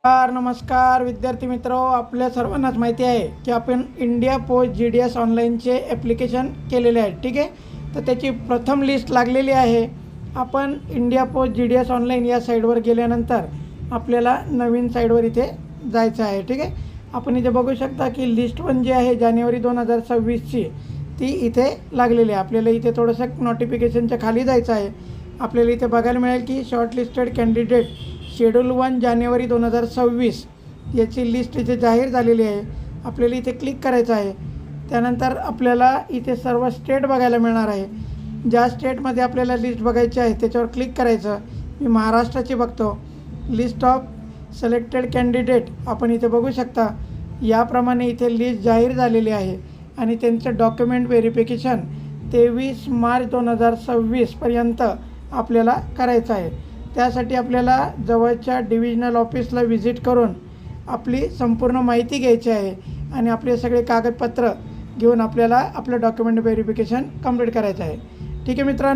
नमस्कार विद्यार्थी मित्र, आपल्या सर्वांनाच माहिती आहे की आपण इंडिया पोस्ट GDS ऑनलाईनचे ॲप्लिकेशन केलेले आहे. ठीक आहे, तर त्याची प्रथम लिस्ट लागलेली आहे. आपण इंडिया पोस्ट GDS ऑनलाईन या साईडवर गेल्यानंतर आपल्याला नवीन साईडवर इथे जायचं आहे. ठीक आहे, आपण इथे बघू शकता की लिस्ट 1 जी आहे जानेवारी 2026ची ती इथे लागलेली आहे. आपल्याला इथे थोडंसं नोटिफिकेशनच्या खाली जायचं आहे. आपल्याला इथे बघायला मिळेल की शॉर्टलिस्टेड कॅन्डिडेट शेड्यूल 1 जानेवारी 2026 याची लिस्ट इथे जाहीर झालेली आहे. आपल्याला इथे क्लिक करायचं आहे. त्यानंतर आपल्याला इथे सर्व स्टेट बघायला मिळणार आहे. ज्या स्टेटमध्ये आपल्याला लिस्ट बघायची आहे त्याच्यावर क्लिक करायचं. मी महाराष्ट्राची बघतो. लिस्ट ऑफ सिलेक्टेड कॅन्डिडेट आपण इथे बघू शकता. याप्रमाणे इथे लिस्ट जाहीर झालेली आहे आणि त्यांचं डॉक्युमेंट व्हेरिफिकेशन 23 मार्च 2026पर्यंत आपल्याला करायचं आहे. त्यासाठी आपल्याला जवळच्या डिव्हिजनल ऑफिसला व्हिजिट करून आपली संपूर्ण माहिती घ्यायची आहे आणि आपले सगळे कागदपत्र घेऊन आपल्याला आपलं डॉक्युमेंट व्हेरिफिकेशन कंप्लीट करायचं आहे. ठीक आहे मित्रांनो.